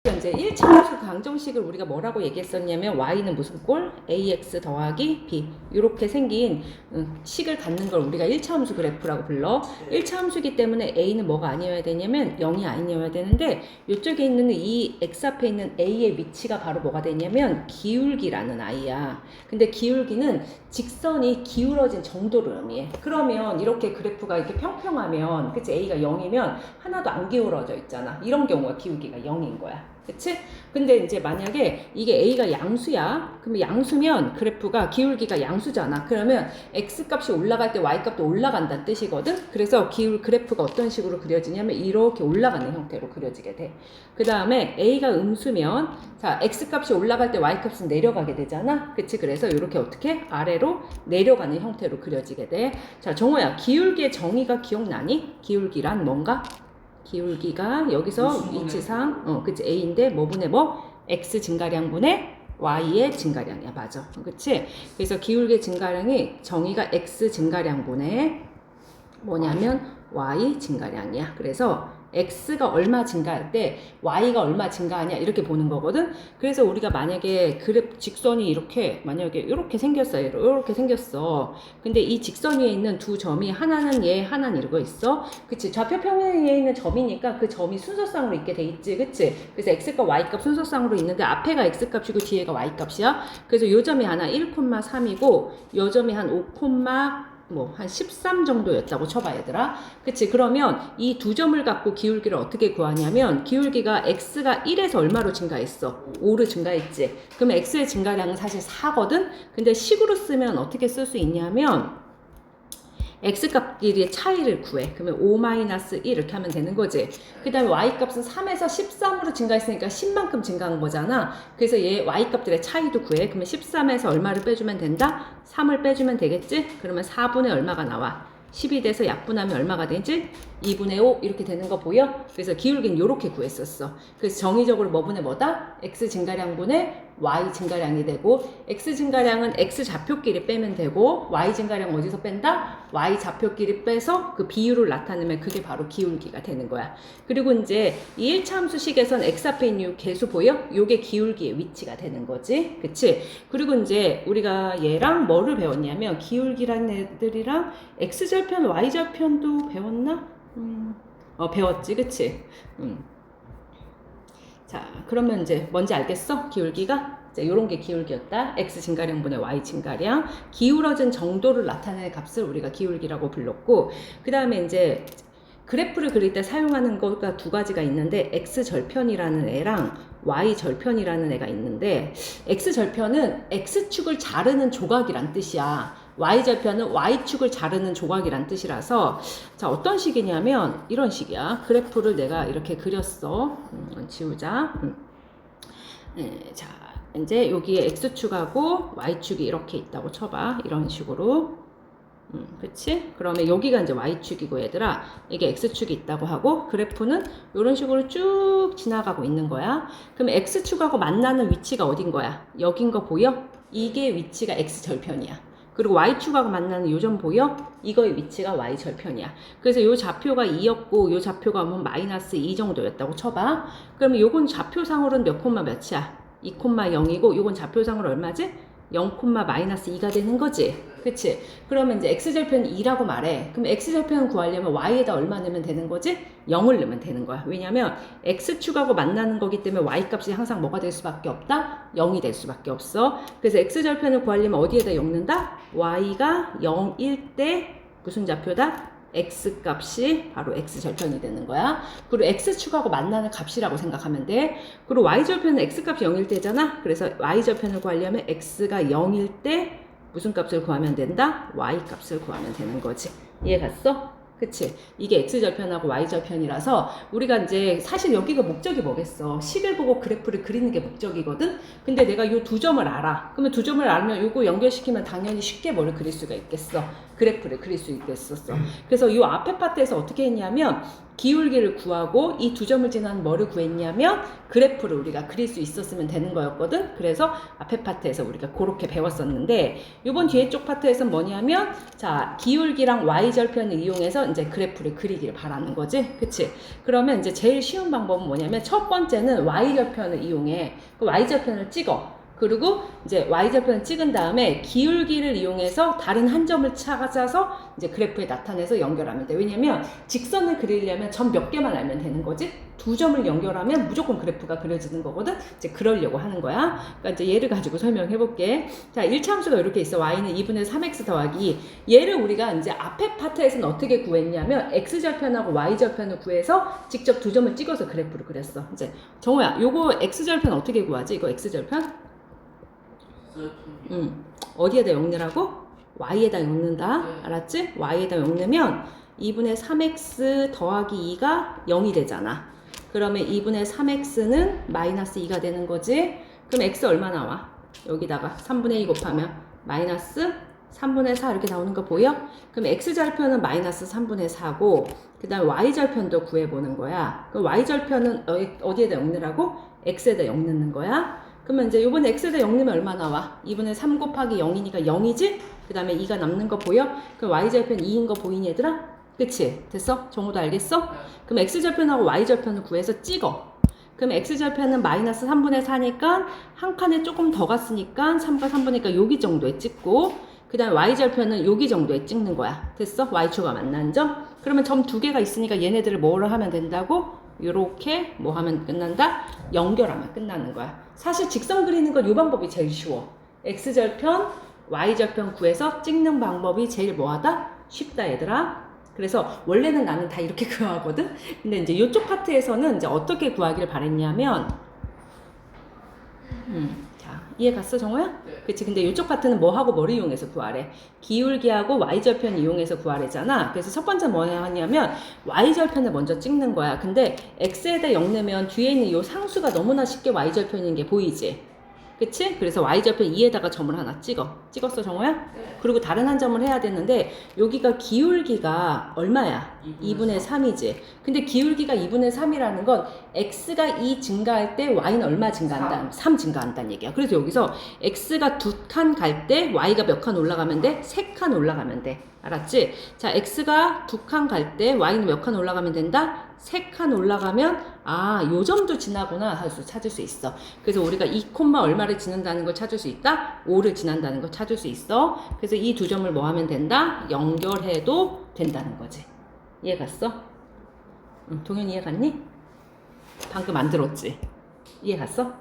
이제 1차 함수 방정식을 우리가 뭐라고 얘기했었냐면 y는 무슨 꼴? ax 더하기 b 이렇게 생긴 식을 갖는 걸 우리가 1차 함수 그래프라고 불러. 1차 함수이기 때문에 a는 뭐가 아니어야 되냐면 0이 아니어야 되는데 이쪽에 있는 이 x 앞에 있는 a의 위치가 바로 뭐가 되냐면 기울기라는 i야. 근데 기울기는 직선이 기울어진 정도를 의미해. 그러면 이렇게 그래프가 이렇게 평평하면 그치 a가 0이면 하나도 안 기울어져 있잖아. 이런 경우가 기울기가 0인 거야. 그치? 근데 이제 만약에 이게 a가 양수야. 그러면 양수면 그래프가 기울기가 양수잖아. 그러면 x값이 올라갈 때 y값도 올라간다는 뜻이거든. 그래서 그래프가 어떤 식으로 그려지냐면 이렇게 올라가는 형태로 그려지게 돼. 그 다음에 a가 음수면 자 x값이 올라갈 때 y값은 내려가게 되잖아. 그치? 그래서 이렇게 어떻게 아래로 내려가는 형태로 그려지게 돼. 자 정호야, 기울기의 정의가 기억나니? 기울기란 뭔가? 기울기가 여기서 위치상 그치 a인데 뭐분의 뭐? x 증가량분의 y의 증가량이야. 맞아. 그치? 그래서 기울기의 증가량이 정의가 x 증가량분의 뭐냐면 y 증가량이야. 그래서 x가 얼마 증가할 때 y가 얼마 증가하냐 이렇게 보는 거거든. 그래서 우리가 만약에 직선이 이렇게 만약에 이렇게 생겼어요. 이렇게 생겼어. 근데 이 직선 위에 있는 두 점이 하나는 얘, 하나는 이러고 있어. 그치? 좌표 평면에 있는 점이니까 그 점이 순서상으로 있게 돼 있지. 그치? 그래서 x값 y값 순서상으로 있는데 앞에가 x값이고 뒤에가 y값이야. 그래서 요 점이 하나 1,3이고 요 점이 한 5, 한 13 정도였다고 쳐봐 얘들아. 그치? 그러면 이 두 점을 갖고 기울기를 어떻게 구하냐면 기울기가 x가 1에서 얼마로 증가했어? 5로 증가했지. 그러면 x의 증가량은 사실 4거든? 근데 식으로 쓰면 어떻게 쓸 수 있냐면 x값끼리의 차이를 구해. 그러면 5-1 이렇게 하면 되는 거지. 그 다음에 y값은 3에서 13으로 증가했으니까 10만큼 증가한 거잖아. 그래서 얘 y값들의 차이도 구해. 그러면 13에서 얼마를 빼주면 된다? 3을 빼주면 되겠지? 그러면 4분의 얼마가 나와? 10이 돼서 약분하면 얼마가 되지? 2분의 5 이렇게 되는 거 보여? 그래서 기울기는 이렇게 구했었어. 그래서 정의적으로 뭐분의 뭐다? x 증가량분의 y 증가량이 되고 x 증가량은 x 좌표끼리 빼면 되고 y 증가량 어디서 뺀다? y 좌표끼리 빼서 그 비율을 나타내면 그게 바로 기울기가 되는 거야. 그리고 이제 이 1차 함수식에선 x 앞에 있는 이 개수 보여? 요게 기울기의 위치가 되는 거지. 그치? 그리고 이제 우리가 얘랑 뭐를 배웠냐면 기울기라는 애들이랑 x절편, y절편도 배웠나? 배웠지. 그치? 자, 그러면 이제 뭔지 알겠어? 기울기가? 자, 요런 게 기울기였다. x 증가량분의 y 증가량. 기울어진 정도를 나타내는 값을 우리가 기울기라고 불렀고, 그 다음에 이제 그래프를 그릴 때 사용하는 거가 두 가지가 있는데 x절편이라는 애랑 y절편이라는 애가 있는데 x절편은 x축을 자르는 조각이란 뜻이야. y절편은 y축을 자르는 조각이란 뜻이라서 자 어떤 식이냐면 이런 식이야. 그래프를 내가 이렇게 그렸어. 지우자. 자 이제 여기에 x축하고 y축이 이렇게 있다고 쳐봐. 이런 식으로. 그치? 그러면 여기가 이제 y축이고 얘들아 이게 x축이 있다고 하고 그래프는 이런 식으로 쭉 지나가고 있는 거야. 그럼 x축하고 만나는 위치가 어딘 거야? 여긴 거 보여? 이게 위치가 x절편이야. 그리고 y축하고 만나는 요 점 보여? 이거의 위치가 y절편이야. 그래서 요 좌표가 2였고 요 좌표가 뭐 -2 정도였다고 쳐봐. 그러면 요건 좌표상으로는 몇 콤마 몇이야? 2,0이고 요건 좌표상으로 얼마지? 0,-2가 되는 거지. 그치? 그러면 이제 x절편 2라고 말해. 그럼 x절편 구하려면 y에다 얼마 넣으면 되는 거지? 0을 넣으면 되는 거야. 왜냐면 x축하고 만나는 거기 때문에 y값이 항상 뭐가 될 수밖에 없다? 0이 될 수밖에 없어. 그래서 x절편을 구하려면 어디에다 0 넣는다? y가 0일 때 무슨 좌표다? x값이 바로 x절편이 되는 거야. 그리고 x축하고 만나는 값이라고 생각하면 돼. 그리고 y절편은 x값이 0일 때잖아. 그래서 y절편을 구하려면 x가 0일 때 무슨 값을 구하면 된다? y값을 구하면 되는 거지. 이해 갔어? 그치? 이게 x절편하고 y절편이라서 우리가 이제 사실 여기가 목적이 뭐겠어? 식을 보고 그래프를 그리는 게 목적이거든? 근데 내가 요 두 점을 알아. 그러면 두 점을 알면 요거 연결시키면 당연히 쉽게 뭐를 그릴 수가 있겠어. 그래프를 그릴 수 있겠었어. 그래서 이 앞에 파트에서 어떻게 했냐면 기울기를 구하고 이 두 점을 지나는 뭐를 구했냐면 그래프를 우리가 그릴 수 있었으면 되는 거였거든. 그래서 앞에 파트에서 우리가 그렇게 배웠었는데 이번 뒤에 쪽 파트에서는 뭐냐면 자 기울기랑 y절편을 이용해서 이제 그래프를 그리기를 바라는 거지. 그치? 그러면 이제 제일 쉬운 방법은 뭐냐면 첫 번째는 y절편을 이용해. 그 y절편을 찍어. 그리고 이제 y절편을 찍은 다음에 기울기를 이용해서 다른 한 점을 찾아서 이제 그래프에 나타내서 연결하면 돼. 왜냐면 직선을 그리려면 점 몇 개만 알면 되는 거지. 두 점을 연결하면 무조건 그래프가 그려지는 거거든. 이제 그러려고 하는 거야. 그러니까 이제 얘를 가지고 설명해 볼게. 자, 1차 함수가 이렇게 있어. y는 2분의 3x 더하기. 얘를 우리가 이제 앞에 파트에서는 어떻게 구했냐면 x절편하고 y절편을 구해서 직접 두 점을 찍어서 그래프를 그렸어. 이제 정우야, 요거 x절편 어떻게 구하지? 이거 x절편? 어디에다 엮느라고? y에다 엮는다. 알았지? y에다 엮으면 2분의 3x 더하기 2가 0이 되잖아. 그러면 2분의 3x는 마이너스 2가 되는 거지. 그럼 x 얼마 나와? 여기다가 3분의 2 곱하면 마이너스 3분의 4 이렇게 나오는 거 보여? 그럼 x절편은 마이너스 3분의 4고 그 다음 y절편도 구해보는 거야. 그럼 y절편은 어디에다 엮느라고? x에다 엮는 거야. 그러면 이제 요번에 x에다 0 넣으면 얼마 나와? 2분의 3 곱하기 0이니까 0이지? 그 다음에 2가 남는 거 보여? 그럼 y절편 2인 거 보이니 얘들아? 그치? 됐어? 정우도 알겠어? 그럼 x절편하고 y절편을 구해서 찍어. 그럼 x절편은 마이너스 3분의 4니까 한 칸에 조금 더 갔으니까 3과 3분의 여기 정도에 찍고 그 다음에 y절편은 여기 정도에 찍는 거야. 됐어? y축가 만난 점? 그러면 점 두 개가 있으니까 얘네들을 뭐로 하면 된다고? 요렇게 뭐 하면 끝난다? 연결하면 끝나는 거야. 사실 직선 그리는 건 이 방법이 제일 쉬워. x절편, y절편 구해서 찍는 방법이 제일 뭐하다? 쉽다 얘들아. 그래서 원래는 나는 다 이렇게 구하거든. 근데 이제 이쪽 파트에서는 이제 어떻게 구하기를 바랬냐면 자, 이해 갔어, 정호야? 네. 그치. 근데 이쪽 파트는 뭐하고 뭐를 이용해서 구하래? 기울기하고 y절편 이용해서 구하래잖아. 그래서 첫 번째 뭐냐 하냐면 y절편을 먼저 찍는 거야. 근데 x에다 0 넣으면 뒤에 있는 이 상수가 너무나 쉽게 y절편인 게 보이지? 그치? 그래서 y절편 2에다가 점을 하나 찍어. 찍었어, 정호야? 네. 그리고 다른 한 점을 해야 되는데 여기가 기울기가 얼마야? 2분의 3이지. 근데 기울기가 2분의 3이라는 건 x가 2 증가할 때 y는 얼마 증가한다? 3 증가한다는 얘기야. 그래서 여기서 x가 2칸 갈 때 y가 몇 칸 올라가면 돼? 3칸 올라가면 돼. 알았지? 자, x가 2칸 갈 때 y는 몇 칸 올라가면 된다? 3칸 올라가면 아, 요 점도 지나구나 하수 찾을 수 있어. 그래서 우리가 2, 얼마를 지난다는 걸 찾을 수 있다? 5를 지난다는 걸 찾을 수 있어. 그래서 이 두 점을 뭐 하면 된다? 연결해도 된다는 거지. 이해 갔어? 동현이 이해 갔니? 방금 안 들었지? 이해 갔어?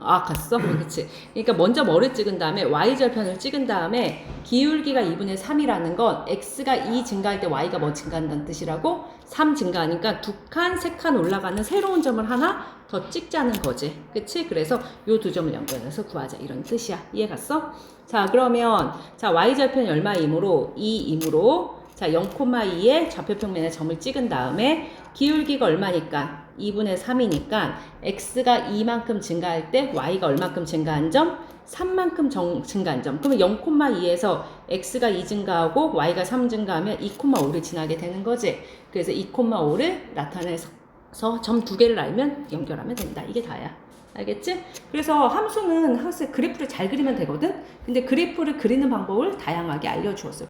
아, 갔어? 그치. 그러니까 먼저 뭐를 찍은 다음에 y절편을 찍은 다음에 기울기가 2분의 3이라는 건 x가 2 증가할 때 y가 뭐 증가한다는 뜻이라고? 3 증가하니까 2칸, 3칸 올라가는 새로운 점을 하나 더 찍자는 거지. 그치? 그래서 요 두 점을 연결해서 구하자. 이런 뜻이야. 이해 갔어? 자, 그러면 자 y절편이 얼마이므로? 2이므로 자 0,2의 좌표평면에 점을 찍은 다음에 기울기가 얼마니까? 2분의 3이니까 x가 2만큼 증가할 때 y가 얼마큼 증가한 점? 3만큼 증가한 점. 그러면 0,2에서 x가 2 증가하고 y가 3 증가하면 2,5를 지나게 되는 거지. 그래서 2,5를 나타내서 점 두 개를 알면 연결하면 된다. 이게 다야. 알겠지? 그래서 함수는 그래프를 잘 그리면 되거든? 근데 그래프를 그리는 방법을 다양하게 알려주었어요.